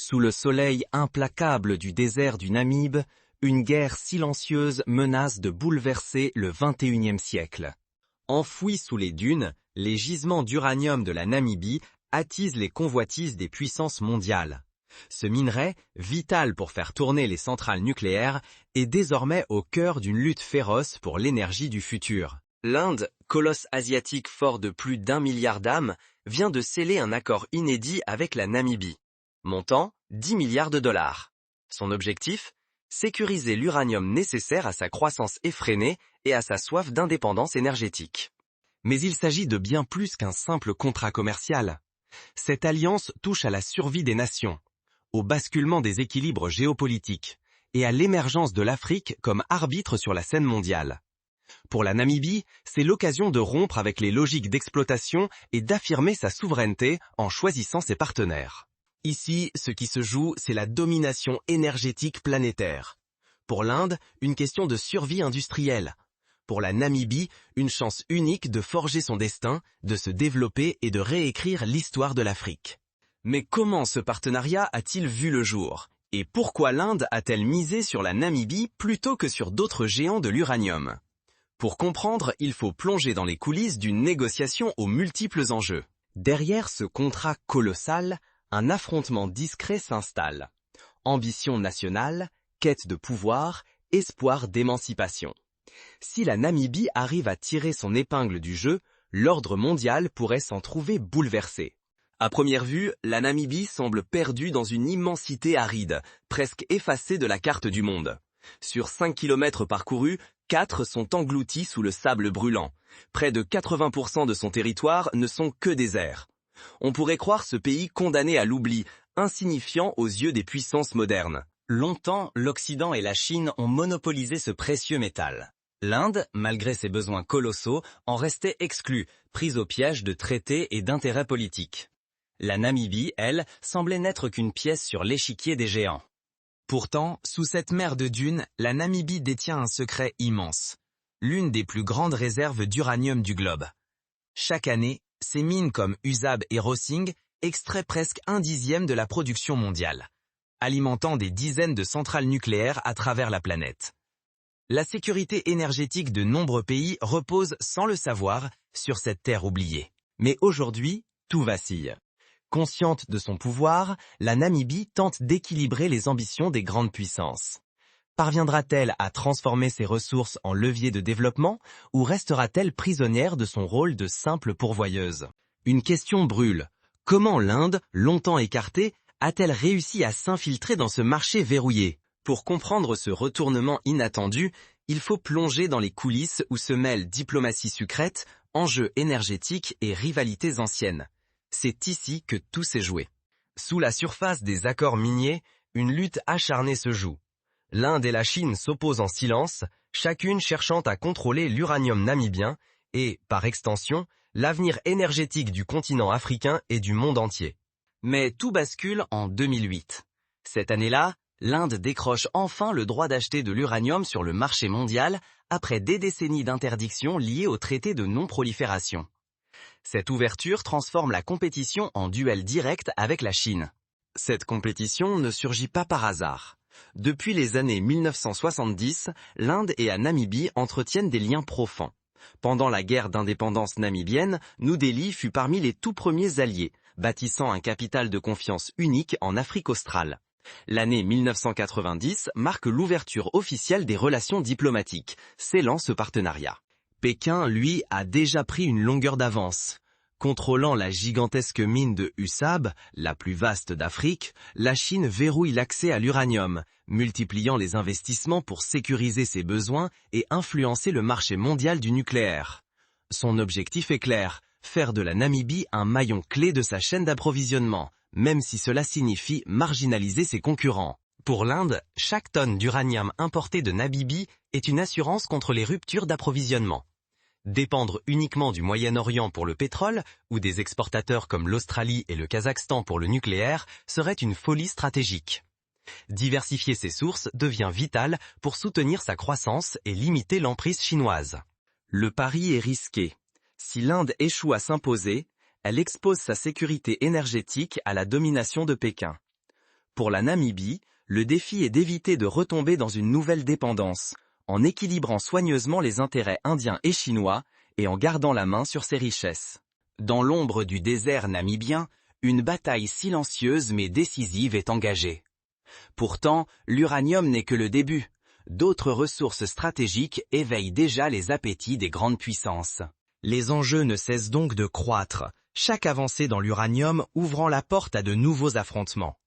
Sous le soleil implacable du désert du Namibe, une guerre silencieuse menace de bouleverser le XXIe siècle. Enfouis sous les dunes, les gisements d'uranium de la Namibie attisent les convoitises des puissances mondiales. Ce minerai, vital pour faire tourner les centrales nucléaires, est désormais au cœur d'une lutte féroce pour l'énergie du futur. L'Inde, colosse asiatique fort de plus d'1 milliard d'âmes, vient de sceller un accord inédit avec la Namibie. Montant, 10 milliards de dollars. Son objectif? Sécuriser l'uranium nécessaire à sa croissance effrénée et à sa soif d'indépendance énergétique. Mais il s'agit de bien plus qu'un simple contrat commercial. Cette alliance touche à la survie des nations, au basculement des équilibres géopolitiques et à l'émergence de l'Afrique comme arbitre sur la scène mondiale. Pour la Namibie, c'est l'occasion de rompre avec les logiques d'exploitation et d'affirmer sa souveraineté en choisissant ses partenaires. Ici, ce qui se joue, c'est la domination énergétique planétaire. Pour l'Inde, une question de survie industrielle. Pour la Namibie, une chance unique de forger son destin, de se développer et de réécrire l'histoire de l'Afrique. Mais comment ce partenariat a-t-il vu le jour? Et pourquoi l'Inde a-t-elle misé sur la Namibie plutôt que sur d'autres géants de l'uranium? Pour comprendre, il faut plonger dans les coulisses d'une négociation aux multiples enjeux. Derrière ce contrat colossal, un affrontement discret s'installe. Ambition nationale, quête de pouvoir, espoir d'émancipation. Si la Namibie arrive à tirer son épingle du jeu, l'ordre mondial pourrait s'en trouver bouleversé. À première vue, la Namibie semble perdue dans une immensité aride, presque effacée de la carte du monde. Sur 5 kilomètres parcourus, 4 sont engloutis sous le sable brûlant. Près de 80% de son territoire ne sont que déserts. On pourrait croire ce pays condamné à l'oubli, insignifiant aux yeux des puissances modernes. Longtemps, l'Occident et la Chine ont monopolisé ce précieux métal. L'Inde, malgré ses besoins colossaux, en restait exclue, prise au piège de traités et d'intérêts politiques. La Namibie, elle, semblait n'être qu'une pièce sur l'échiquier des géants. Pourtant, sous cette mer de dunes, la Namibie détient un secret immense. L'une des plus grandes réserves d'uranium du globe. Chaque année, ces mines comme Usab et Rosing extraient presque 1/10 de la production mondiale, alimentant des dizaines de centrales nucléaires à travers la planète. La sécurité énergétique de nombreux pays repose, sans le savoir, sur cette terre oubliée. Mais aujourd'hui, tout vacille. Consciente de son pouvoir, la Namibie tente d'équilibrer les ambitions des grandes puissances. Parviendra-t-elle à transformer ses ressources en levier de développement ou restera-t-elle prisonnière de son rôle de simple pourvoyeuse? Une question brûle. Comment l'Inde, longtemps écartée, a-t-elle réussi à s'infiltrer dans ce marché verrouillé? Pour comprendre ce retournement inattendu, il faut plonger dans les coulisses où se mêlent diplomatie secrète, enjeux énergétiques et rivalités anciennes. C'est ici que tout s'est joué. Sous la surface des accords miniers, une lutte acharnée se joue. L'Inde et la Chine s'opposent en silence, chacune cherchant à contrôler l'uranium namibien et, par extension, l'avenir énergétique du continent africain et du monde entier. Mais tout bascule en 2008. Cette année-là, l'Inde décroche enfin le droit d'acheter de l'uranium sur le marché mondial après des décennies d'interdiction liées au traité de non-prolifération. Cette ouverture transforme la compétition en duel direct avec la Chine. Cette compétition ne surgit pas par hasard. Depuis les années 1970, l'Inde et la Namibie entretiennent des liens profonds. Pendant la guerre d'indépendance namibienne, New Delhi fut parmi les tout premiers alliés, bâtissant un capital de confiance unique en Afrique australe. L'année 1990 marque l'ouverture officielle des relations diplomatiques, scellant ce partenariat. Pékin, lui, a déjà pris une longueur d'avance. Contrôlant la gigantesque mine de Usab, la plus vaste d'Afrique, la Chine verrouille l'accès à l'uranium, multipliant les investissements pour sécuriser ses besoins et influencer le marché mondial du nucléaire. Son objectif est clair, faire de la Namibie un maillon clé de sa chaîne d'approvisionnement, même si cela signifie marginaliser ses concurrents. Pour l'Inde, chaque tonne d'uranium importé de Namibie est une assurance contre les ruptures d'approvisionnement. Dépendre uniquement du Moyen-Orient pour le pétrole, ou des exportateurs comme l'Australie et le Kazakhstan pour le nucléaire, serait une folie stratégique. Diversifier ses sources devient vital pour soutenir sa croissance et limiter l'emprise chinoise. Le pari est risqué. Si l'Inde échoue à s'imposer, elle expose sa sécurité énergétique à la domination de Pékin. Pour la Namibie, le défi est d'éviter de retomber dans une nouvelle dépendance, en équilibrant soigneusement les intérêts indiens et chinois et en gardant la main sur ses richesses. Dans l'ombre du désert namibien, une bataille silencieuse mais décisive est engagée. Pourtant, l'uranium n'est que le début. D'autres ressources stratégiques éveillent déjà les appétits des grandes puissances. Les enjeux ne cessent donc de croître, chaque avancée dans l'uranium ouvrant la porte à de nouveaux affrontements.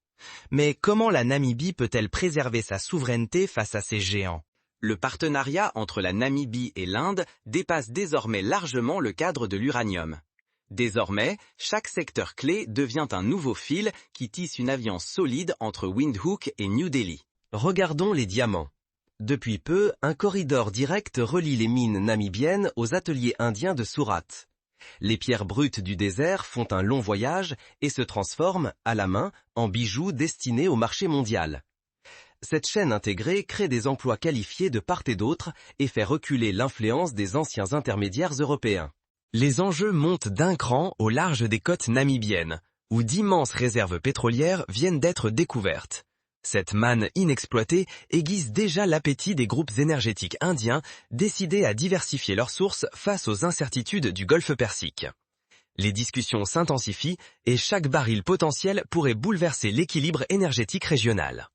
Mais comment la Namibie peut-elle préserver sa souveraineté face à ces géants? Le partenariat entre la Namibie et l'Inde dépasse désormais largement le cadre de l'uranium. Désormais, chaque secteur clé devient un nouveau fil qui tisse une alliance solide entre Windhoek et New Delhi. Regardons les diamants. Depuis peu, un corridor direct relie les mines namibiennes aux ateliers indiens de Surat. Les pierres brutes du désert font un long voyage et se transforment, à la main, en bijoux destinés au marché mondial. Cette chaîne intégrée crée des emplois qualifiés de part et d'autre et fait reculer l'influence des anciens intermédiaires européens. Les enjeux montent d'un cran au large des côtes namibiennes, où d'immenses réserves pétrolières viennent d'être découvertes. Cette manne inexploitée aiguise déjà l'appétit des groupes énergétiques indiens décidés à diversifier leurs sources face aux incertitudes du Golfe Persique. Les discussions s'intensifient et chaque baril potentiel pourrait bouleverser l'équilibre énergétique régional.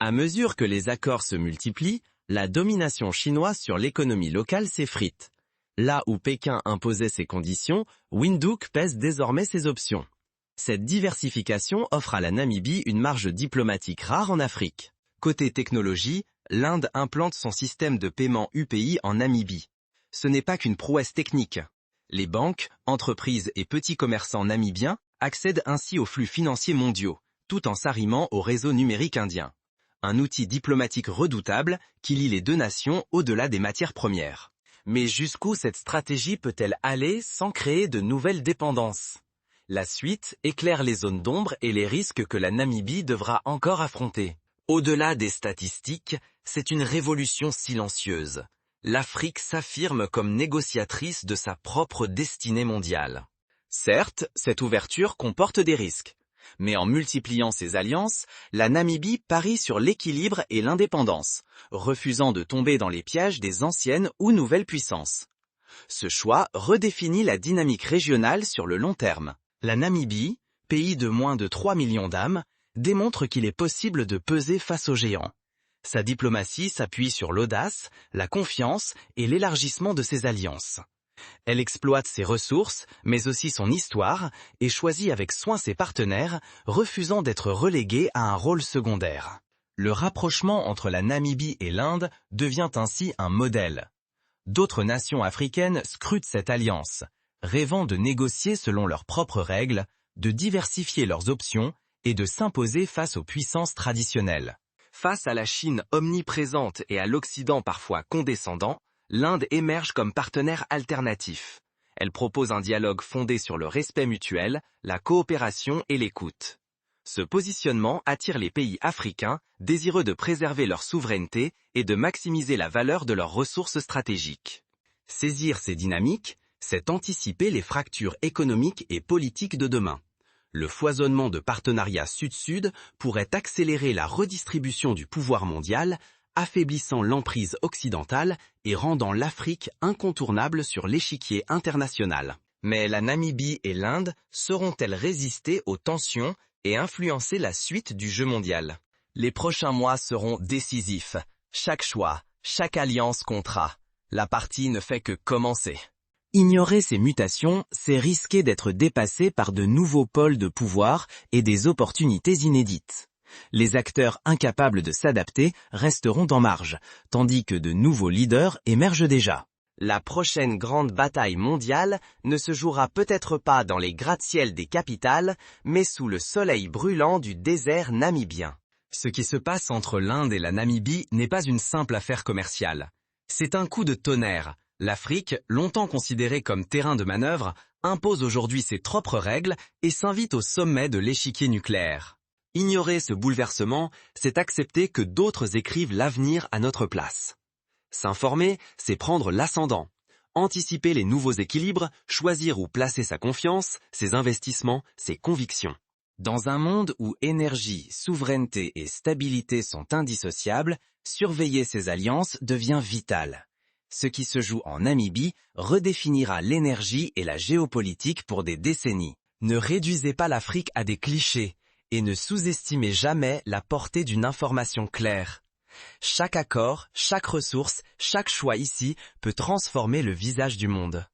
À mesure que les accords se multiplient, la domination chinoise sur l'économie locale s'effrite. Là où Pékin imposait ses conditions, Windhoek pèse désormais ses options. Cette diversification offre à la Namibie une marge diplomatique rare en Afrique. Côté technologie, l'Inde implante son système de paiement UPI en Namibie. Ce n'est pas qu'une prouesse technique. Les banques, entreprises et petits commerçants namibiens accèdent ainsi aux flux financiers mondiaux, tout en s'arrimant au réseau numérique indien. Un outil diplomatique redoutable qui lie les deux nations au-delà des matières premières. Mais jusqu'où cette stratégie peut-elle aller sans créer de nouvelles dépendances? La suite éclaire les zones d'ombre et les risques que la Namibie devra encore affronter. Au-delà des statistiques, c'est une révolution silencieuse. L'Afrique s'affirme comme négociatrice de sa propre destinée mondiale. Certes, cette ouverture comporte des risques. Mais en multipliant ses alliances, la Namibie parie sur l'équilibre et l'indépendance, refusant de tomber dans les pièges des anciennes ou nouvelles puissances. Ce choix redéfinit la dynamique régionale sur le long terme. La Namibie, pays de moins de 3 millions d'âmes, démontre qu'il est possible de peser face aux géants. Sa diplomatie s'appuie sur l'audace, la confiance et l'élargissement de ses alliances. Elle exploite ses ressources, mais aussi son histoire, et choisit avec soin ses partenaires, refusant d'être reléguée à un rôle secondaire. Le rapprochement entre la Namibie et l'Inde devient ainsi un modèle. D'autres nations africaines scrutent cette alliance, rêvant de négocier selon leurs propres règles, de diversifier leurs options et de s'imposer face aux puissances traditionnelles. Face à la Chine omniprésente et à l'Occident parfois condescendant, l'Inde émerge comme partenaire alternatif. Elle propose un dialogue fondé sur le respect mutuel, la coopération et l'écoute. Ce positionnement attire les pays africains, désireux de préserver leur souveraineté et de maximiser la valeur de leurs ressources stratégiques. Saisir ces dynamiques, c'est anticiper les fractures économiques et politiques de demain. Le foisonnement de partenariats sud-sud pourrait accélérer la redistribution du pouvoir mondial, affaiblissant l'emprise occidentale et rendant l'Afrique incontournable sur l'échiquier international. Mais la Namibie et l'Inde sauront-elles résister aux tensions et influencer la suite du jeu mondial? Les prochains mois seront décisifs. Chaque choix, chaque alliance comptera. La partie ne fait que commencer. Ignorer ces mutations, c'est risquer d'être dépassé par de nouveaux pôles de pouvoir et des opportunités inédites. Les acteurs incapables de s'adapter resteront en marge, tandis que de nouveaux leaders émergent déjà. La prochaine grande bataille mondiale ne se jouera peut-être pas dans les gratte-ciels des capitales, mais sous le soleil brûlant du désert namibien. Ce qui se passe entre l'Inde et la Namibie n'est pas une simple affaire commerciale. C'est un coup de tonnerre. L'Afrique, longtemps considérée comme terrain de manœuvre, impose aujourd'hui ses propres règles et s'invite au sommet de l'échiquier nucléaire. Ignorer ce bouleversement, c'est accepter que d'autres écrivent l'avenir à notre place. S'informer, c'est prendre l'ascendant. Anticiper les nouveaux équilibres, choisir où placer sa confiance, ses investissements, ses convictions. Dans un monde où énergie, souveraineté et stabilité sont indissociables, surveiller ces alliances devient vital. Ce qui se joue en Namibie redéfinira l'énergie et la géopolitique pour des décennies. Ne réduisez pas l'Afrique à des clichés et ne sous-estimez jamais la portée d'une information claire. Chaque accord, chaque ressource, chaque choix ici peut transformer le visage du monde.